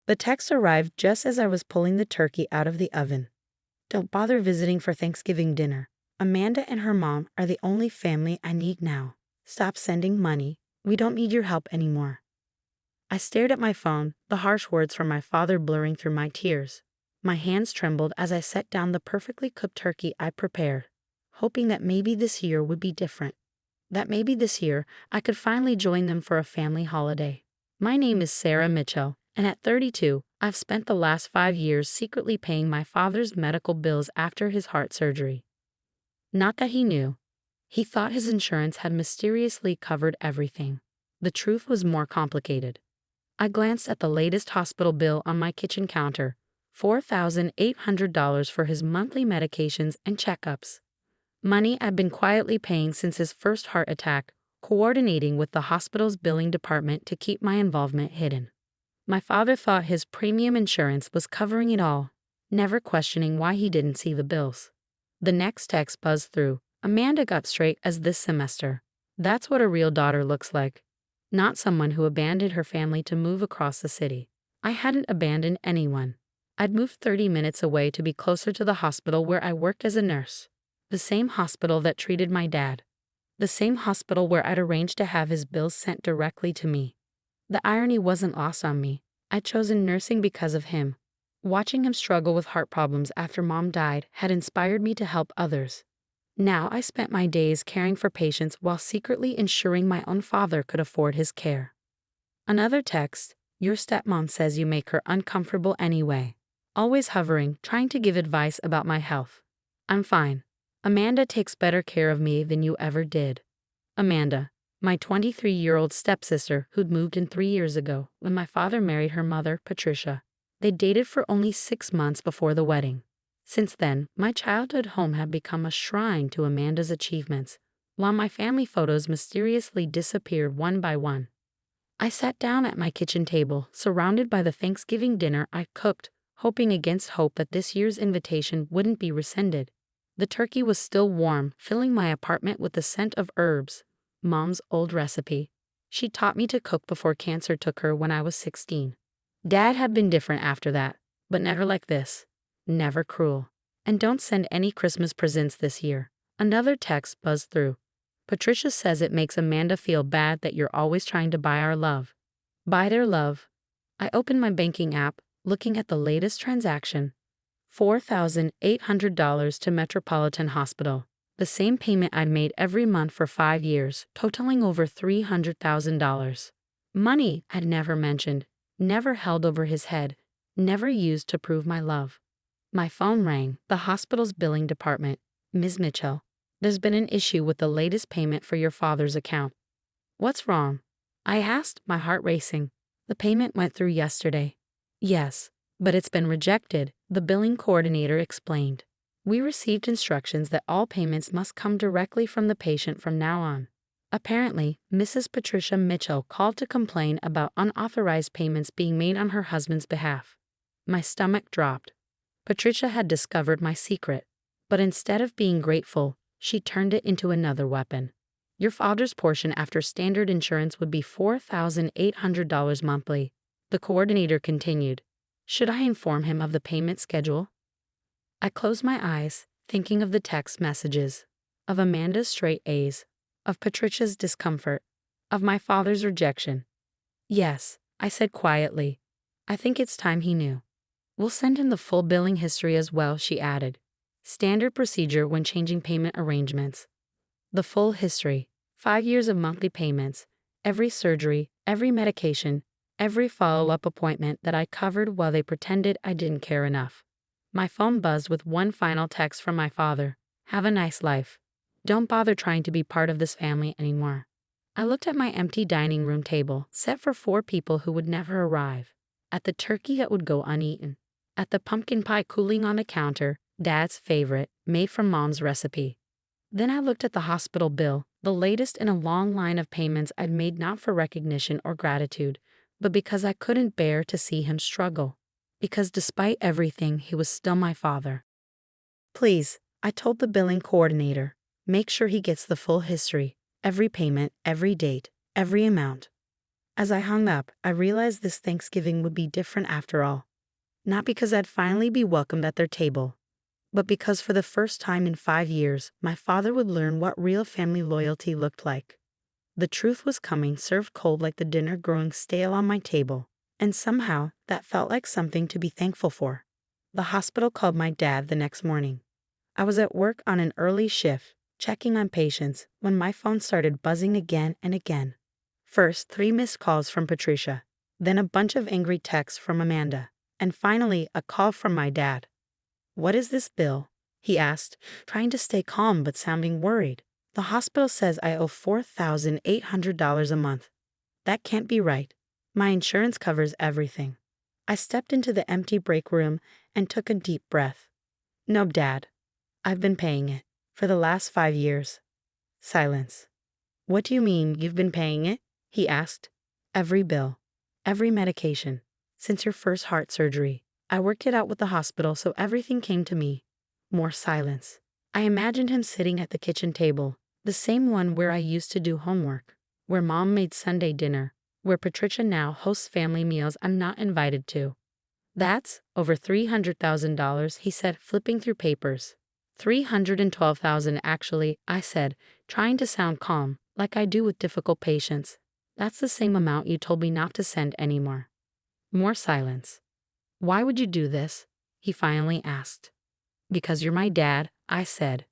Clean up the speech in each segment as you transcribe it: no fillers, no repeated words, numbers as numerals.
The text arrived just as I was pulling the turkey out of the oven. Don't bother visiting for Thanksgiving dinner. Amanda and her mom are the only family I need now. Stop sending money. We don't need your help anymore. I stared at my phone, the harsh words from my father blurring through my tears. My hands trembled as I set down the perfectly cooked turkey I prepared, hoping that maybe this year would be different. That maybe this year I could finally join them for a family holiday. My name is Sarah Mitchell, and at 32, I've spent the last 5 years secretly paying my father's medical bills after his heart surgery. Not that he knew. He thought his insurance had mysteriously covered everything. The truth was more complicated. I glanced at the latest hospital bill on my kitchen counter, $4,800 for his monthly medications and checkups. Money I'd been quietly paying since his first heart attack, coordinating with the hospital's billing department to keep my involvement hidden. My father thought his premium insurance was covering it all, never questioning why he didn't see the bills. The next text buzzed through. Amanda got straight A's this semester. That's what a real daughter looks like. Not someone who abandoned her family to move across the city. I hadn't abandoned anyone. I'd moved 30 minutes away to be closer to the hospital where I worked as a nurse. The same hospital that treated my dad. The same hospital where I'd arranged to have his bills sent directly to me. The irony wasn't lost on me. I'd chosen nursing because of him. Watching him struggle with heart problems after Mom died had inspired me to help others. Now I spent my days caring for patients while secretly ensuring my own father could afford his care. Another text, your stepmom says you make her uncomfortable anyway. Always hovering, trying to give advice about my health. I'm fine. Amanda takes better care of me than you ever did. Amanda, my 23-year-old stepsister who'd moved in 3 years ago when my father married her mother, Patricia. They dated for only 6 months before the wedding. Since then, my childhood home had become a shrine to Amanda's achievements, while my family photos mysteriously disappeared one by one. I sat down at my kitchen table, surrounded by the Thanksgiving dinner I cooked, hoping against hope that this year's invitation wouldn't be rescinded. The turkey was still warm, filling my apartment with the scent of herbs, Mom's old recipe. She taught me to cook before cancer took her when I was 16. Dad had been different after that, but never like this. Never cruel. And don't send any Christmas presents this year. Another text buzzed through. Patricia says it makes Amanda feel bad that you're always trying to buy our love. Buy their love. I opened my banking app, looking at the latest transaction. $4,800 to Metropolitan Hospital. The same payment I'd made every month for 5 years, totaling over $300,000. Money I'd never mentioned, never held over his head, never used to prove my love. My phone rang. The hospital's billing department. Ms. Mitchell, there's been an issue with the latest payment for your father's account. What's wrong? I asked, my heart racing. The payment went through yesterday. Yes, but it's been rejected, the billing coordinator explained. We received instructions that all payments must come directly from the patient from now on. Apparently, Mrs. Patricia Mitchell called to complain about unauthorized payments being made on her husband's behalf. My stomach dropped. Patricia had discovered my secret, but instead of being grateful, she turned it into another weapon. Your father's portion after standard insurance would be $4,800 monthly, the coordinator continued. Should I inform him of the payment schedule? I closed my eyes, thinking of the text messages, of Amanda's straight A's, of Patricia's discomfort, of my father's rejection. Yes, I said quietly. I think it's time he knew. We'll send him the full billing history as well, she added. Standard procedure when changing payment arrangements. The full history, 5 years of monthly payments, every surgery, every medication, every follow-up appointment that I covered while they pretended I didn't care enough. My phone buzzed with one final text from my father. Have a nice life. Don't bother trying to be part of this family anymore. I looked at my empty dining room table, set for 4 people who would never arrive, at the turkey that would go uneaten, at the pumpkin pie cooling on the counter, Dad's favorite, made from Mom's recipe. Then I looked at the hospital bill, the latest in a long line of payments I'd made not for recognition or gratitude, but because I couldn't bear to see him struggle. Because despite everything, he was still my father. Please, I told the billing coordinator, make sure he gets the full history, every payment, every date, every amount. As I hung up, I realized this Thanksgiving would be different after all. Not because I'd finally be welcomed at their table, but because for the first time in 5 years, my father would learn what real family loyalty looked like. The truth was coming, served cold like the dinner growing stale on my table, and somehow that felt like something to be thankful for. The hospital called my dad the next morning. I was at work on an early shift, checking on patients, when my phone started buzzing again and again. First, 3 missed calls from Patricia, then a bunch of angry texts from Amanda, and finally a call from my dad. "What is this bill?" he asked, trying to stay calm but sounding worried. "The hospital says I owe $4,800 a month. That can't be right. My insurance covers everything." I stepped into the empty break room and took a deep breath. "No, Dad. I've been paying it. For the last 5 years." Silence. "What do you mean you've been paying it?" he asked. "Every bill. Every medication. Since your first heart surgery. I worked it out with the hospital so everything came to me." More silence. I imagined him sitting at the kitchen table, the same one where I used to do homework, where Mom made Sunday dinner, where Patricia now hosts family meals I'm not invited to. "That's over $300,000, he said, flipping through papers. $312,000 actually, I said, trying to sound calm, like I do with difficult patients. "That's the same amount you told me not to send anymore." More silence. "Why would you do this?" he finally asked. "Because you're my dad," I said.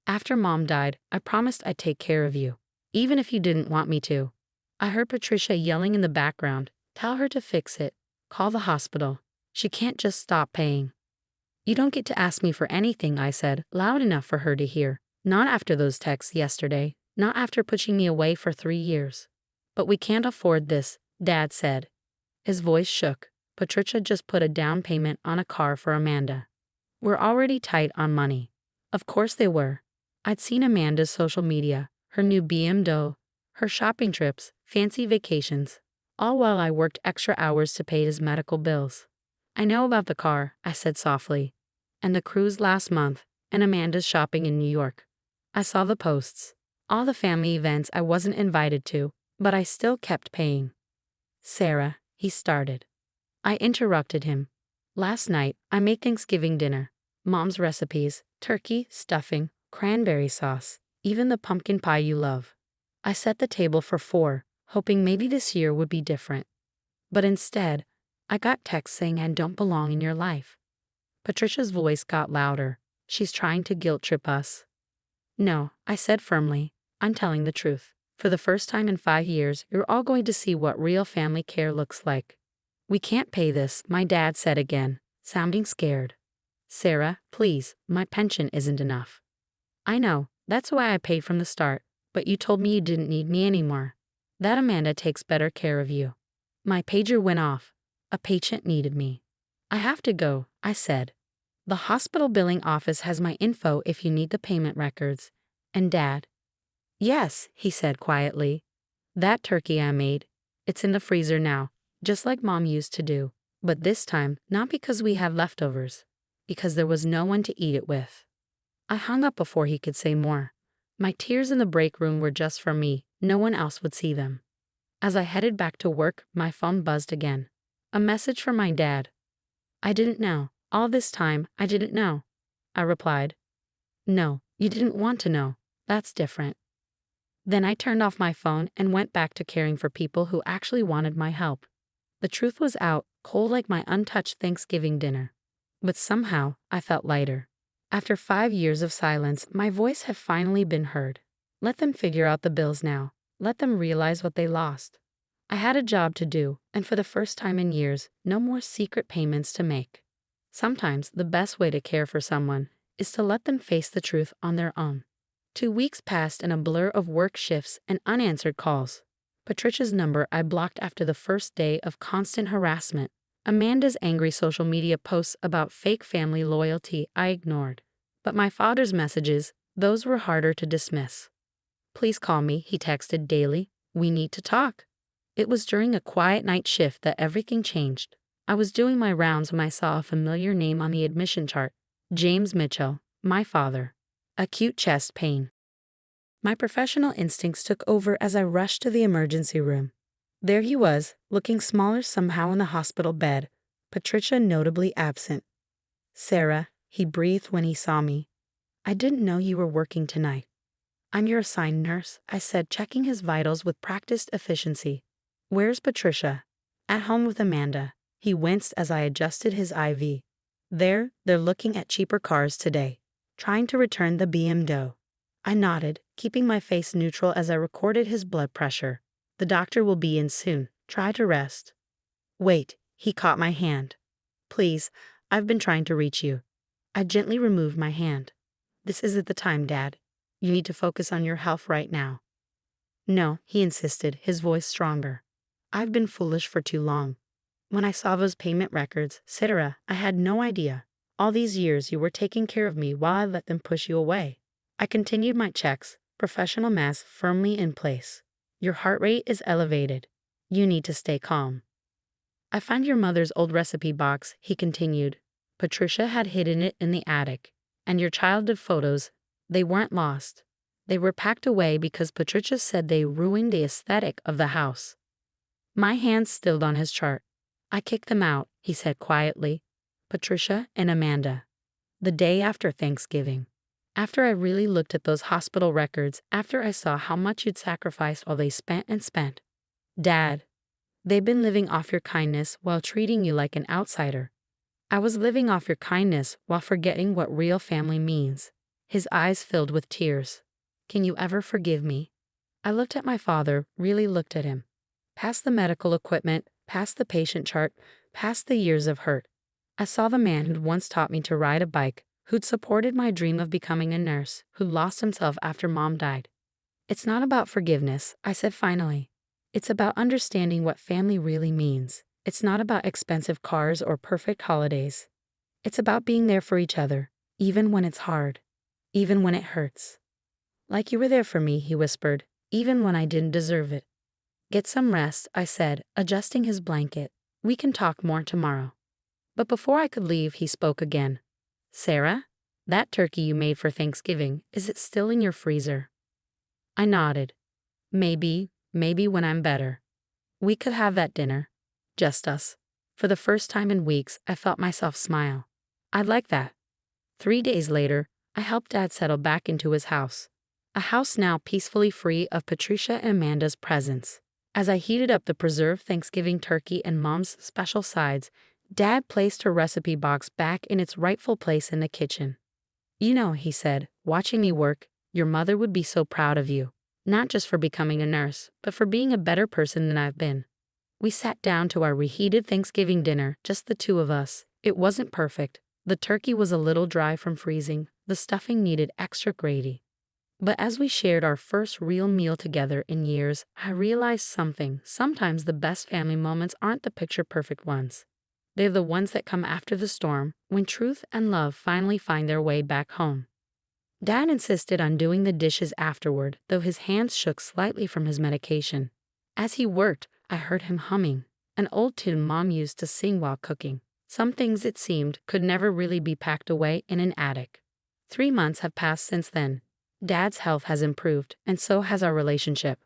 "After Mom died, I promised I'd take care of you, even if you didn't want me to." I heard Patricia yelling in the background, "Tell her to fix it. Call the hospital. She can't just stop paying." "You don't get to ask me for anything," I said, loud enough for her to hear. "Not after those texts yesterday. Not after pushing me away for 3 years." "But we can't afford this," Dad said. His voice shook. "Patricia just put a down payment on a car for Amanda. We're already tight on money." Of course they were. I'd seen Amanda's social media, her new BMW, her shopping trips, fancy vacations, all while I worked extra hours to pay his medical bills. "I know about the car," I said softly, "and the cruise last month, and Amanda's shopping in New York. I saw the posts, all the family events I wasn't invited to, but I still kept paying." "Sarah," he started. I interrupted him. "Last night, I made Thanksgiving dinner. Mom's recipes, turkey, stuffing, cranberry sauce, even the pumpkin pie you love. I set the table for 4, hoping maybe this year would be different. But instead, I got texts saying I don't belong in your life." Patricia's voice got louder. "She's trying to guilt trip us." "No," I said firmly. "I'm telling the truth. For the first time in 5 years, you're all going to see what real family care looks like." "We can't pay this," my dad said again, sounding scared. "Sarah, please, my pension isn't enough." "I know, that's why I paid from the start, but you told me you didn't need me anymore. That Amanda takes better care of you." My pager went off. A patient needed me. "I have to go," I said. "The hospital billing office has my info if you need the payment records." "And Dad?" "Yes," he said quietly. "That turkey I made, it's in the freezer now, just like Mom used to do. But this time, not because we had leftovers, because there was no one to eat it with." I hung up before he could say more. My tears in the break room were just for me, no one else would see them. As I headed back to work, my phone buzzed again. A message from my dad. "I didn't know. All this time, I didn't know." I replied. "No, you didn't want to know. That's different." Then I turned off my phone and went back to caring for people who actually wanted my help. The truth was out, cold like my untouched Thanksgiving dinner. But somehow, I felt lighter. After 5 years of silence, my voice had finally been heard. Let them figure out the bills now. Let them realize what they lost. I had a job to do, and for the first time in years, no more secret payments to make. Sometimes the best way to care for someone is to let them face the truth on their own. 2 weeks passed in a blur of work shifts and unanswered calls. Patricia's number I blocked after the first day of constant harassment. Amanda's angry social media posts about fake family loyalty I ignored. But my father's messages, those were harder to dismiss. "Please call me," he texted daily. "We need to talk." It was during a quiet night shift that everything changed. I was doing my rounds when I saw a familiar name on the admission chart. James Mitchell, my father. Acute chest pain. My professional instincts took over as I rushed to the emergency room. There he was, looking smaller somehow in the hospital bed, Patricia notably absent. "Sarah," he breathed when he saw me. "I didn't know you were working tonight." "I'm your assigned nurse," I said, checking his vitals with practiced efficiency. "Where's Patricia?" "At home with Amanda." He winced as I adjusted his IV. They're looking at cheaper cars today, trying to return the BMW. I nodded, keeping my face neutral as I recorded his blood pressure. "The doctor will be in soon. Try to rest." "Wait," he caught my hand. "Please, I've been trying to reach you." I gently removed my hand. "This isn't the time, Dad. You need to focus on your health right now." "No," he insisted, his voice stronger. "I've been foolish for too long. When I saw those payment records, Sarah, I had no idea. All these years you were taking care of me while I let them push you away." I continued my checks, professional mask firmly in place. "Your heart rate is elevated. You need to stay calm." "I found your mother's old recipe box," he continued. "Patricia had hidden it in the attic. And your childhood photos, they weren't lost. They were packed away because Patricia said they ruined the aesthetic of the house." My hands stilled on his chart. "I kicked them out," he said quietly. "Patricia and Amanda. The day after Thanksgiving. After I really looked at those hospital records, after I saw how much you'd sacrificed while they spent. Dad, they've been living off your kindness while treating you like an outsider." "I was living off your kindness while forgetting what real family means." His eyes filled with tears. "Can you ever forgive me?" I looked at my father, really looked at him. Past the medical equipment, past the patient chart, past the years of hurt. I saw the man who'd once taught me to ride a bike, who'd supported my dream of becoming a nurse, who lost himself after Mom died. "It's not about forgiveness," I said finally. "It's about understanding what family really means. It's not about expensive cars or perfect holidays. It's about being there for each other, even when it's hard, even when it hurts." "Like you were there for me," he whispered, "even when I didn't deserve it." "Get some rest," I said, adjusting his blanket. "We can talk more tomorrow." But before I could leave, he spoke again. "Sarah, that turkey you made for Thanksgiving, is it still in your freezer?" I nodded. Maybe when I'm better. We could have that dinner. Just us." For the first time in weeks, I felt myself smile. "I'd like that." 3 days later, I helped Dad settle back into his house. A house now peacefully free of Patricia and Amanda's presence. As I heated up the preserved Thanksgiving turkey and Mom's special sides, Dad placed her recipe box back in its rightful place in the kitchen. "You know," he said, watching me work, "your mother would be so proud of you. Not just for becoming a nurse, but for being a better person than I've been." We sat down to our reheated Thanksgiving dinner, just the two of us. It wasn't perfect. The turkey was a little dry from freezing. The stuffing needed extra gravy. But as we shared our first real meal together in years, I realized something. Sometimes the best family moments aren't the picture-perfect ones. They're the ones that come after the storm, when truth and love finally find their way back home. Dad insisted on doing the dishes afterward, though his hands shook slightly from his medication. As he worked, I heard him humming, an old tune Mom used to sing while cooking. Some things, it seemed, could never really be packed away in an attic. 3 months have passed since then. Dad's health has improved, and so has our relationship.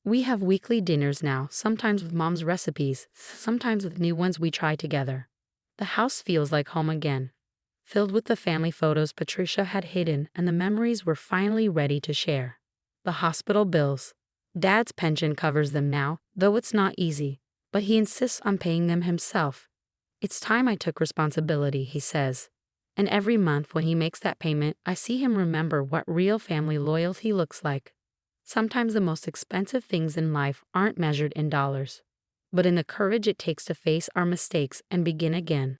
We have weekly dinners now, sometimes with Mom's recipes, sometimes with new ones we try together. The house feels like home again, filled with the family photos Patricia had hidden and the memories we're finally ready to share. The hospital bills. Dad's pension covers them now, though it's not easy, but he insists on paying them himself. "It's time I took responsibility," he says. And every month when he makes that payment, I see him remember what real family loyalty looks like. Sometimes the most expensive things in life aren't measured in dollars, but in the courage it takes to face our mistakes and begin again.